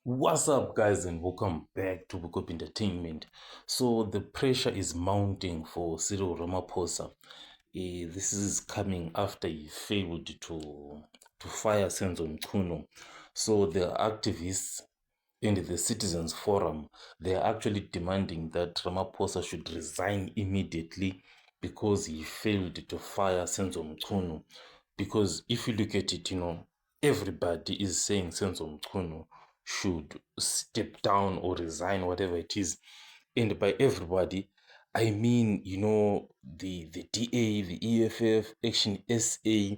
What's up, guys, and welcome back to Book Up Entertainment. So, the pressure is mounting for Cyril Ramaphosa. This is coming after he failed to fire Senzo Mchunu. So, the activists and the Citizens Forum, they are actually demanding that Ramaphosa should resign immediately because he failed to fire Senzo Mchunu. Because if you look at it, everybody is saying Senzo Mchunu should step down or resign, whatever it is. And by everybody, I mean, the DA, the EFF, Action SA,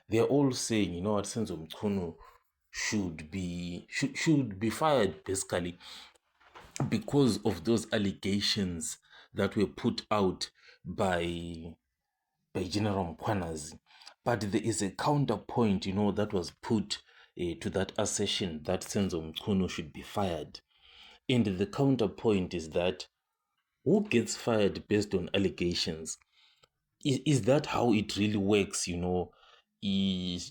they're all saying, what Senzo Mchunu should be fired basically because of those allegations that were put out by General Mkhwanazi. But there is a counterpoint, that was put to that assertion that Senzo Mchunu should be fired. And the counterpoint is that who gets fired based on allegations? Is that how it really works,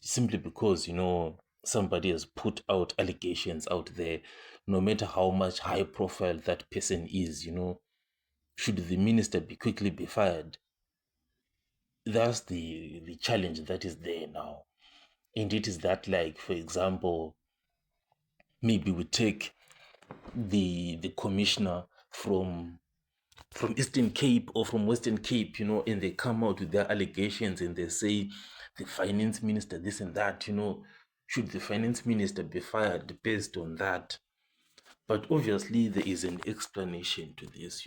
simply because, somebody has put out allegations out there, no matter how much high profile that person is, should the minister be quickly be fired? That's the challenge that is there now. And it is that, like, for example, maybe we take the commissioner from Eastern Cape or from Western Cape, and they come out with their allegations and they say the finance minister, this and that, should the finance minister be fired based on that? But obviously, there is an explanation to this,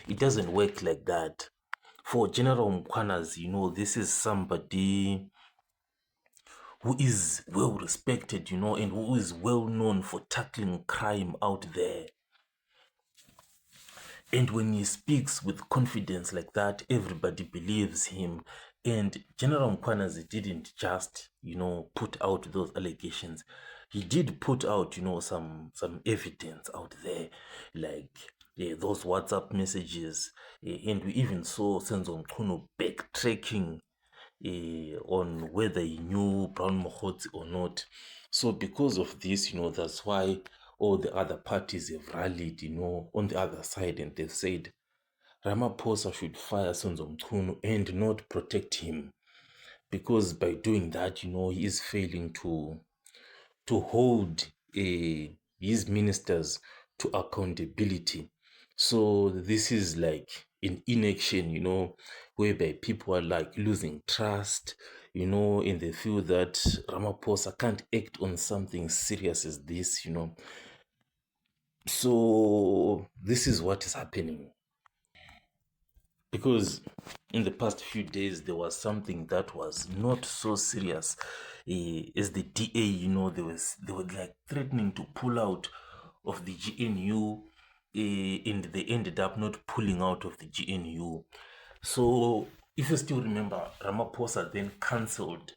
It doesn't work like that. For General Mkhwanazi, this is somebody who is well respected, and who is well known for tackling crime out there. And when he speaks with confidence like that, everybody believes him. And General Mkhwanazi didn't just, put out those allegations. He did put out, some evidence out there, like those WhatsApp messages. And we even saw Senzo Mchunu backtracking on whether he knew Brown Mohotsi or not. So because of this, that's why all the other parties have rallied, on the other side, and they've said Ramaphosa should fire Senzo Mchunu and not protect him. Because by doing that, he is failing to hold his ministers to accountability. So this is like an inaction, whereby people are like losing trust, and they feel that Ramaphosa can't act on something serious as this, So this is what is happening. Because in the past few days there was something that was not so serious, as the DA, they were like threatening to pull out of the GNU, and they ended up not pulling out of the GNU. So if you still remember, Ramaphosa then cancelled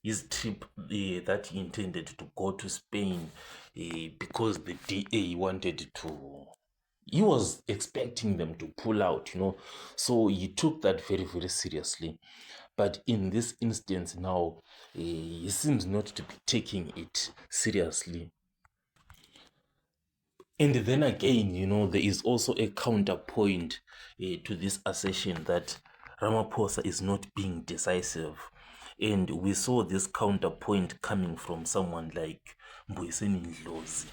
his trip that he intended to go to Spain, because the DA wanted to, he was expecting them to pull out, so he took that very, very seriously. But in this instance now, he seems not to be taking it seriously. And then again, there is also a counterpoint to this assertion that Ramaphosa is not being decisive. And we saw this counterpoint coming from someone like Mbuyiseni Ndlozi.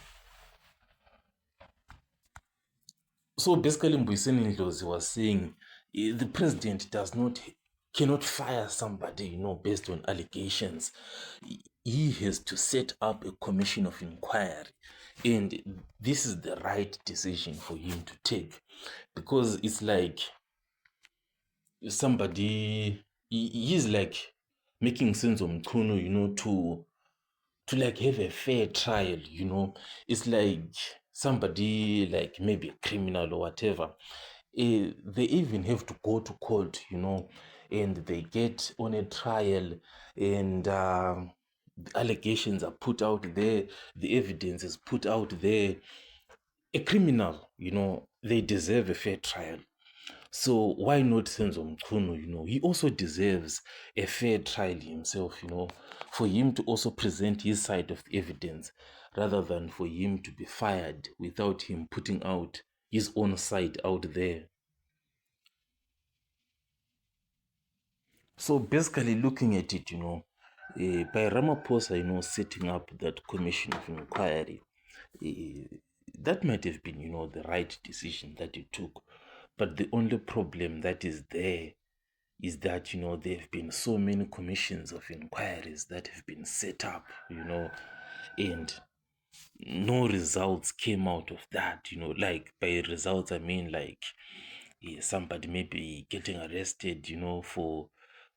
So basically, Mbuyiseni Ndlozi was saying the president cannot fire somebody, based on allegations. He has to set up a commission of inquiry, and this is the right decision for him to take, because it's like somebody, he's like making sense of Mchunu, to like have a fair trial, It's like somebody like maybe a criminal or whatever. They even have to go to court, and they get on a trial, and the allegations are put out there, the evidence is put out there. A criminal, they deserve a fair trial. So why not Senzo Mchunu? He also deserves a fair trial himself, for him to also present his side of the evidence. rather than for him to be fired without him putting out his own side out there. So basically, looking at it, by Ramaphosa, setting up that commission of inquiry, that might have been, the right decision that he took. But the only problem that is there is that, there have been so many commissions of inquiries that have been set up, and no results came out of that. Like by results I mean like somebody maybe getting arrested,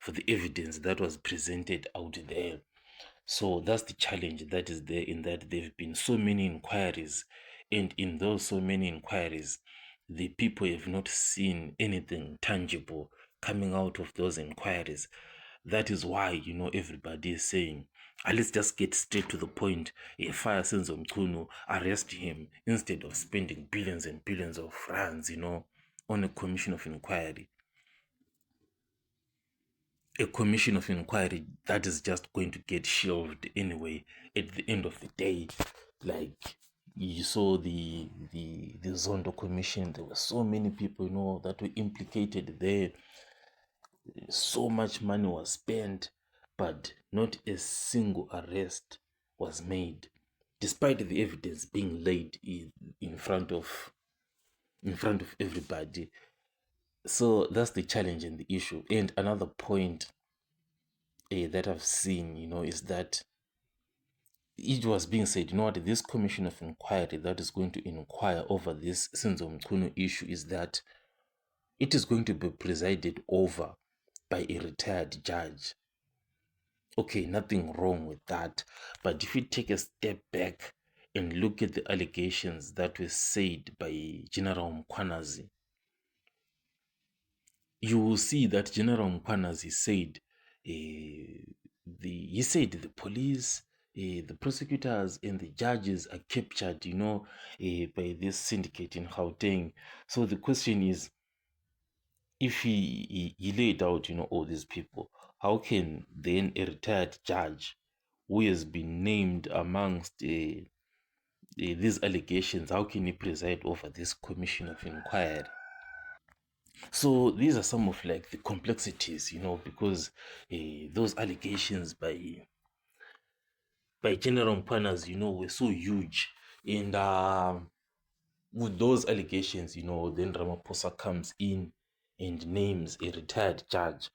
for the evidence that was presented out there. So that's the challenge that is there, in that there have been so many inquiries, and in those so many inquiries, the people have not seen anything tangible coming out of those inquiries. That is why, everybody is saying, let's just get straight to the point. Fire Senzo Mchunu, arrest him instead of spending billions and billions of rands, on a commission of inquiry. A commission of inquiry that is just going to get shelved anyway at the end of the day. Like you saw the Zondo commission, there were so many people, that were implicated there. So much money was spent, but not a single arrest was made, despite the evidence being laid in front of everybody. So that's the challenge and the issue. And another point that I've seen, is that it was being said, what, this commission of inquiry that is going to inquire over this Senzo Mchunu issue is that it is going to be presided over by a retired judge. Okay, nothing wrong with that. But if you take a step back and look at the allegations that were said by General Mkwanazi, you will see that General Mkwanazi said he said the police, the prosecutors and the judges are captured, by this syndicate in Gauteng. So the question is, if he laid out, all these people, how can then a retired judge who has been named amongst these allegations, how can he preside over this commission of inquiry? So these are some of like the complexities, because those allegations by General Mpanas, were so huge. And with those allegations, then Ramaphosa comes in and names a retired judge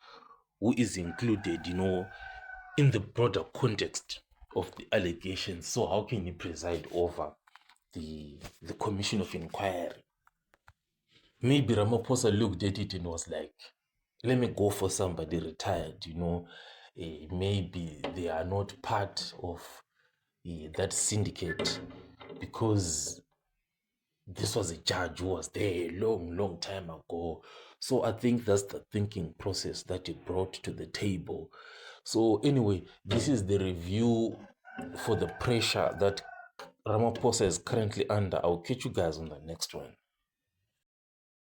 who is included, in the broader context of the allegations. So how can he preside over the commission of inquiry? Maybe Ramaphosa looked at it and was like, let me go for somebody retired, maybe they are not part of that syndicate, because this was a judge who was there a long, long time ago. So I think that's the thinking process that he brought to the table. So anyway, this is the review for the pressure that Ramaphosa is currently under. I'll catch you guys on the next one.